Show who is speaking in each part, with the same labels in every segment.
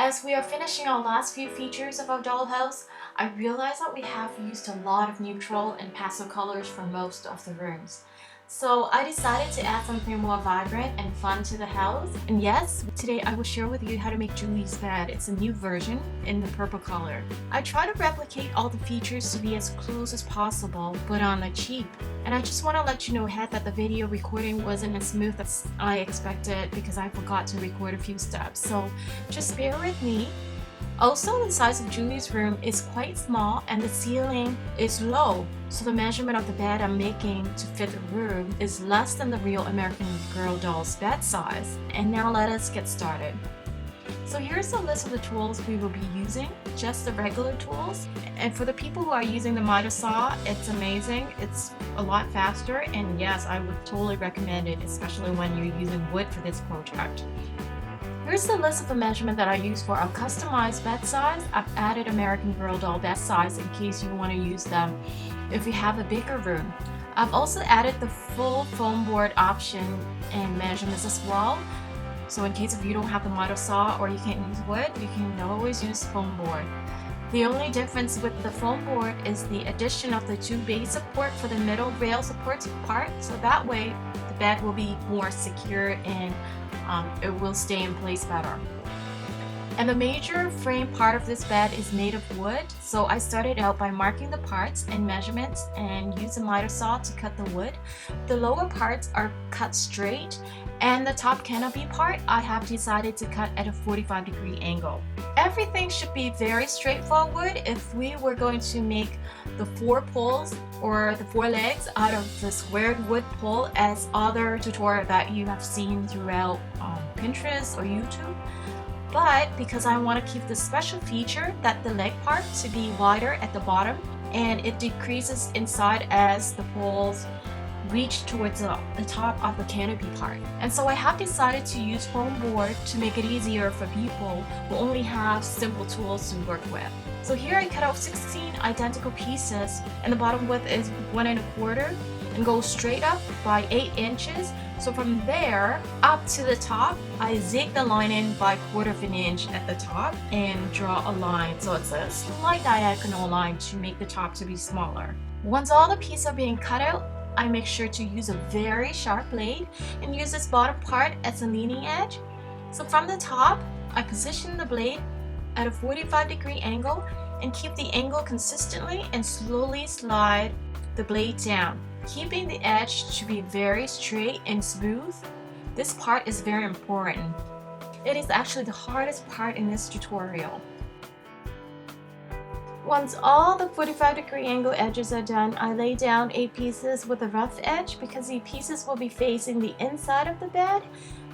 Speaker 1: As we are finishing our last few features of our dollhouse, I realized that we have used a lot of neutral and pastel colors for most of the rooms. So I decided to add something more vibrant and fun to the house. And yes, today I will share with you how to make Julie's bed. It's a new version in the purple color. I try to replicate all the features to be as close as possible, but on the cheap. And I just want to let you know ahead that the video recording wasn't as smooth as I expected because I forgot to record a few steps. So just bear with me. Also, the size of Julie's room is quite small and the ceiling is low, so the measurement of the bed I'm making to fit the room is less than the real American Girl doll's bed size. And now let us get started. So here's a list of the tools we will be using, just the regular tools. And for the people who are using the miter saw, it's amazing. It's a lot faster, and yes, I would totally recommend it, especially when you're using wood for this project. Here's the list of the measurement that I use for our customized bed size. I've added American Girl doll bed size in case you want to use them if you have a bigger room. I've also added the full foam board option and measurements as well. So in case if you don't have the miter saw or you can't use wood, you can always use foam board. The only difference with the foam board is the addition of the 2 base support for the middle rail supports part, so that way the bed will be more secure and it will stay in place better. And the major frame part of this bed is made of wood, so I started out by marking the parts and measurements and used a miter saw to cut the wood. The lower parts are cut straight, and the top canopy part I have decided to cut at a 45-degree angle. Everything should be very straightforward if we were going to make the 4 poles or the 4 legs out of the squared wood pole as other tutorials that you have seen throughout Pinterest or YouTube. But because I want to keep the special feature that the leg part to be wider at the bottom and it decreases inside as the poles reach towards the top of the canopy part. And so I have decided to use foam board to make it easier for people who only have simple tools to work with. So here I cut out 16 identical pieces, and the bottom width is 1 1/4 and goes straight up by 8 inches. So from there up to the top, I zig the line in by 1/4 inch at the top and draw a line. So it's a slight diagonal line to make the top to be smaller. Once all the pieces are being cut out, I make sure to use a very sharp blade and use this bottom part as a leaning edge. So from the top, I position the blade at a 45-degree angle and keep the angle consistently and slowly slide the blade down, keeping the edge to be very straight and smooth. This part is very important. It is actually the hardest part in this tutorial. Once all the 45-degree angle edges are done, I lay down 8 pieces with a rough edge because the pieces will be facing the inside of the bed,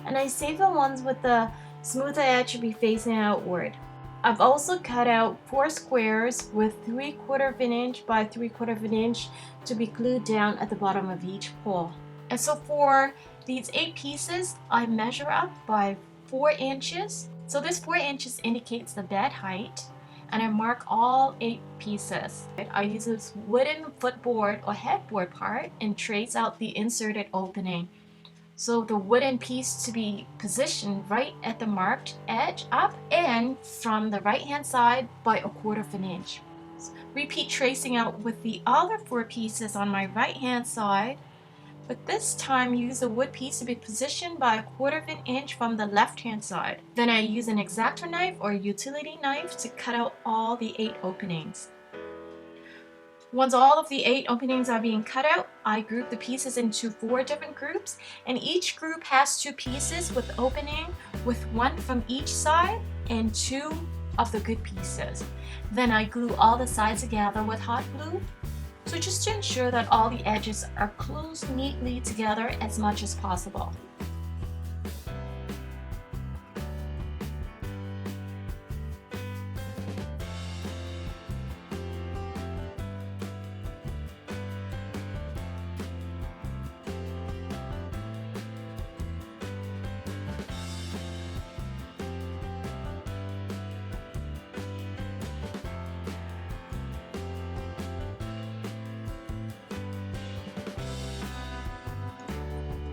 Speaker 1: and I save the ones with the smoother edge to be facing outward. I've also cut out 4 squares with 3/4 inch by 3/4 inch to be glued down at the bottom of each pole. And so for these 8 pieces, I measure up by 4 inches. So this 4 inches indicates the bed height, and I mark all 8 pieces. I use this wooden footboard or headboard part and trace out the inserted opening. So the wooden piece to be positioned right at the marked edge up and from the right hand side by 1/4 inch. Repeat tracing out with the other 4 pieces on my right hand side, but this time use the wood piece to be positioned by 1/4 inch from the left hand side. Then I use an X-Acto knife or utility knife to cut out all the 8 openings. Once all of the 8 openings are being cut out, I group the pieces into 4 different groups, and each group has 2 pieces with opening, with 1 from each side and 2 of the good pieces. Then I glue all the sides together with hot glue. So just to ensure that all the edges are closed neatly together as much as possible.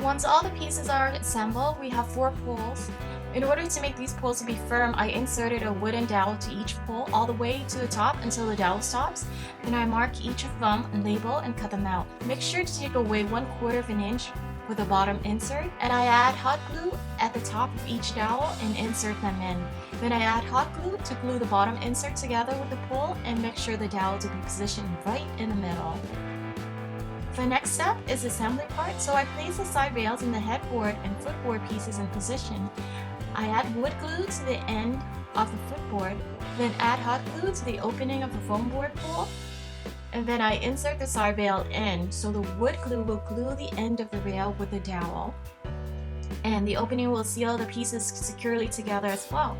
Speaker 1: Once all the pieces are assembled, we have 4 poles, In order to make these poles to be firm, I inserted a wooden dowel to each pole all the way to the top until the dowel stops. Then I mark each of them, label, and cut them out. Make sure to take away 1/4 of an inch with the bottom insert, and I add hot glue at the top of each dowel and insert them in. Then I add hot glue to glue the bottom insert together with the pole and make sure the dowel to be positioned right in the middle. The next step is the assembly part, so I place the side rails in the headboard and footboard pieces in position. I add wood glue to the end of the footboard, then add hot glue to the opening of the foam board pole, and then I insert the side rail in, so the wood glue will glue the end of the rail with the dowel, and the opening will seal the pieces securely together as well.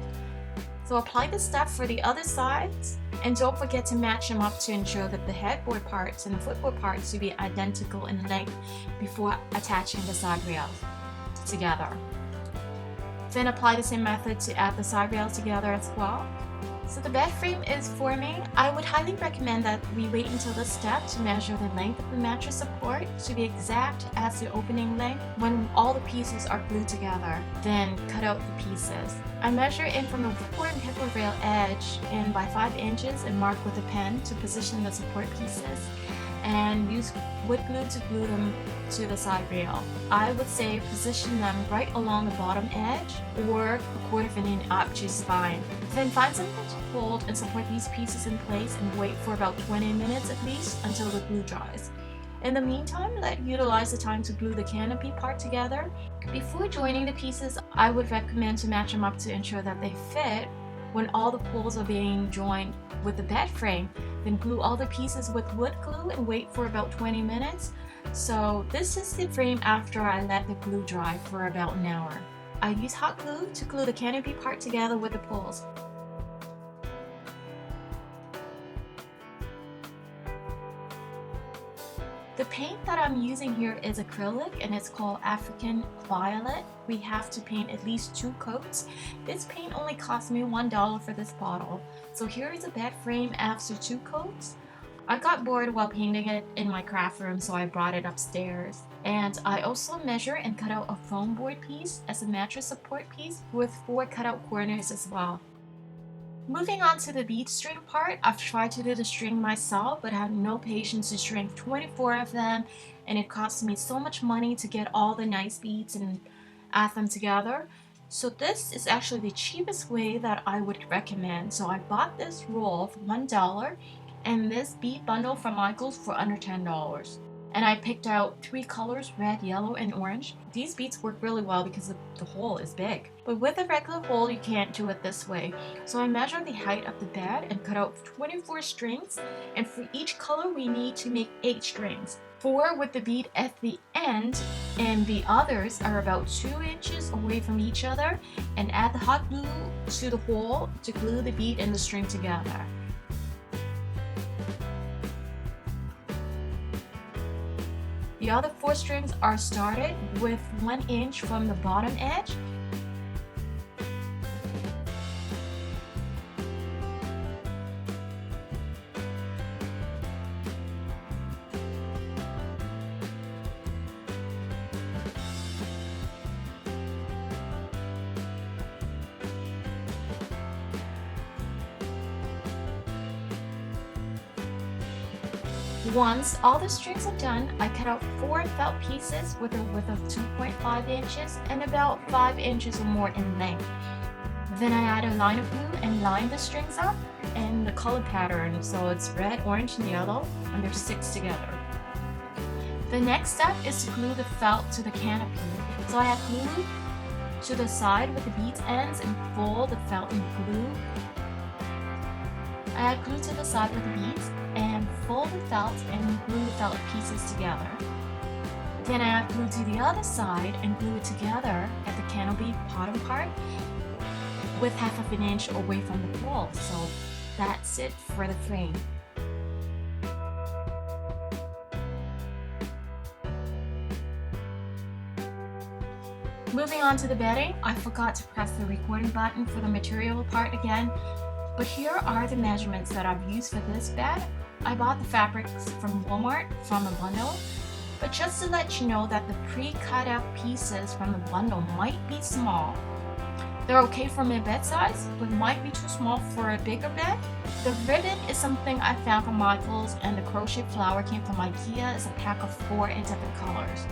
Speaker 1: So apply this step for the other sides, and don't forget to match them up to ensure that the headboard parts and the footboard parts will be identical in length before attaching the side rails together. Then apply the same method to add the side rails together as well. So the bed frame is forming. I would highly recommend that we wait until this step to measure the length of the mattress support to be exact as the opening length when all the pieces are glued together. Then cut out the pieces. I measure in from the footboard and headboard rail edge in by 5 inches and mark with a pen to position the support pieces, and use wood glue to glue them to the side rail. I would say position them right along the bottom edge or 1/4 of an inch up to spine. Then find something to hold and support these pieces in place and wait for about 20 minutes at least until the glue dries. In the meantime, let's utilize the time to glue the canopy part together. Before joining the pieces, I would recommend to match them up to ensure that they fit when all the poles are being joined with the bed frame. Then glue all the pieces with wood glue and wait for about 20 minutes. So this is the frame after I let the glue dry for about an hour. I use hot glue to glue the canopy part together with the poles. The paint that I'm using here is acrylic and it's called African Violet. We have to paint at least 2 coats. This paint only cost me $1 for this bottle. So here is a bed frame after 2 coats. I got bored while painting it in my craft room, so I brought it upstairs. And I also measure and cut out a foam board piece as a mattress support piece with 4 cutout corners as well. Moving on to the bead string part, I've tried to do the string myself, but I had no patience to string 24 of them, and it cost me so much money to get all the nice beads and add them together. So this is actually the cheapest way that I would recommend. So I bought this roll for $1 and this bead bundle from Michael's for under $10. And I picked out 3 colors, red, yellow, and orange. These beads work really well because the hole is big. But with a regular hole, you can't do it this way. So I measured the height of the bed and cut out 24 strings. And for each color, we need to make 8 strings. 4 with the bead at the end, and the others are about 2 inches away from each other. And add the hot glue to the hole to glue the bead and the string together. The other 4 strings are started with 1 inch from the bottom edge. Once all the strings are done, I cut out 4 felt pieces with a width of 2.5 inches and about 5 inches or more in length. Then I add a line of glue and line the strings up in the color pattern, so it's red, orange, and yellow, and they're 6 together. The next step is to glue the felt to the canopy. So I add glue to the side with the beads ends and fold the felt in glue. I add glue to the side with the beads and fold the felt and glue the felt pieces together. Then I add glue to the other side and glue it together at the canopy bottom part with half of an inch away from the wall. So that's it for the frame. Moving on to the bedding, I forgot to press the recording button for the material part again. But here are the measurements that I've used for this bed. I bought the fabrics from Walmart from a bundle, but just to let you know that the pre-cut out pieces from the bundle might be small. They're okay for my bed size, but might be too small for a bigger bed. The ribbon is something I found from Michael's, and the crochet flower came from Ikea. It's a pack of 4 in different colors.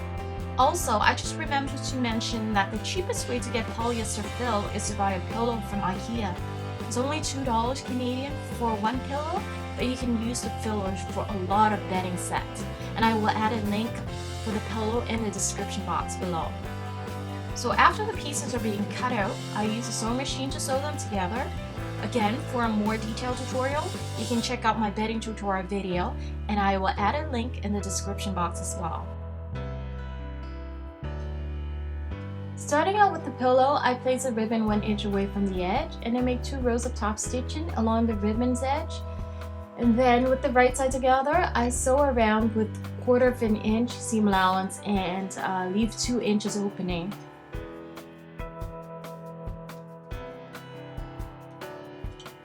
Speaker 1: Also, I just remembered to mention that the cheapest way to get polyester fill is to buy a pillow from Ikea. It's only $2 Canadian for one pillow, but you can use the fillers for a lot of bedding sets. And I will add a link for the pillow in the description box below. So after the pieces are being cut out, I use a sewing machine to sew them together. Again, for a more detailed tutorial, you can check out my bedding tutorial video, and I will add a link in the description box as well. Starting out with the pillow, I place a ribbon 1 inch away from the edge, and I make 2 rows of top stitching along the ribbon's edge. And then with the right side together, I sew around with 1/4 inch seam allowance and leave 2 inches opening.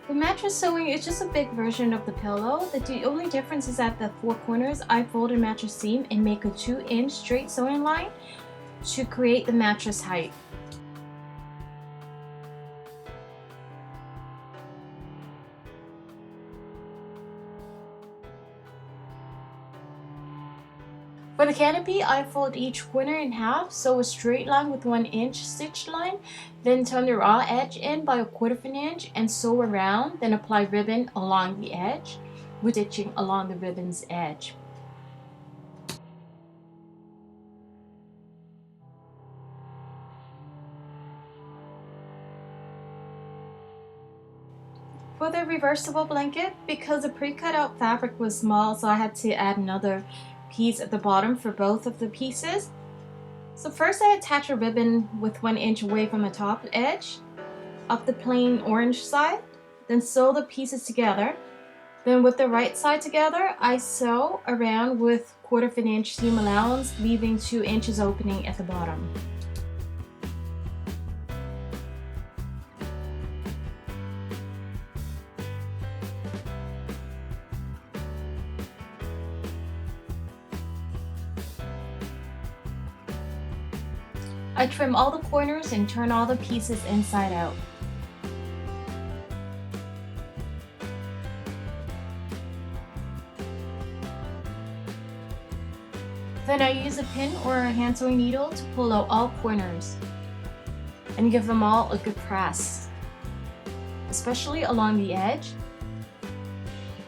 Speaker 1: The mattress sewing is just a big version of the pillow. The only difference is at the 4 corners, I fold a mattress seam and make a 2-inch straight sewing line to create the mattress height. For the canopy, I fold each corner in half, sew a straight line with 1-inch stitch line, then turn the raw edge in by 1/4 inch and sew around, then apply ribbon along the edge with stitching along the ribbon's edge. For the reversible blanket, because the pre-cut out fabric was small, so I had to add another piece at the bottom for both of the pieces. So first I attach a ribbon with 1 inch away from the top edge of the plain orange side, then sew the pieces together. Then with the right side together, I sew around with 1/4 inch seam allowance, leaving 2 inches opening at the bottom. I trim all the corners and turn all the pieces inside out. Then I use a pin or a hand sewing needle to pull out all corners and give them all a good press, especially along the edge.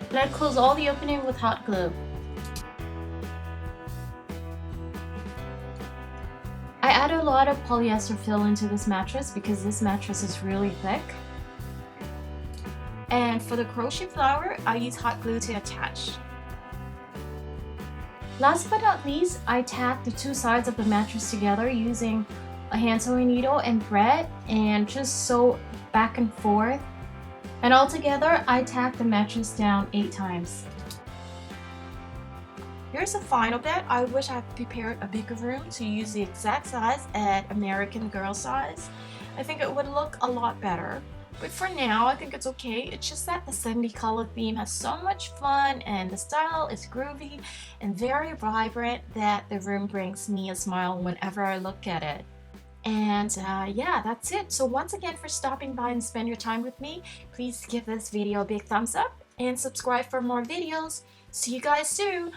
Speaker 1: Then I close all the opening with hot glue. I add a lot of polyester fill into this mattress because this mattress is really thick. And for the crochet flower, I use hot glue to attach. Last but not least, I tack the 2 sides of the mattress together using a hand sewing needle and thread and just sew back and forth. And altogether, I tack the mattress down 8 times. Here's the final bed. I wish I had prepared a bigger room to use the exact size at American Girl size. I think it would look a lot better. But for now, I think it's okay. It's just that the 70 color theme has so much fun and the style is groovy and very vibrant that the room brings me a smile whenever I look at it. And yeah, that's it. So once again, for stopping by and spend your time with me, please give this video a big thumbs up and subscribe for more videos. See you guys soon.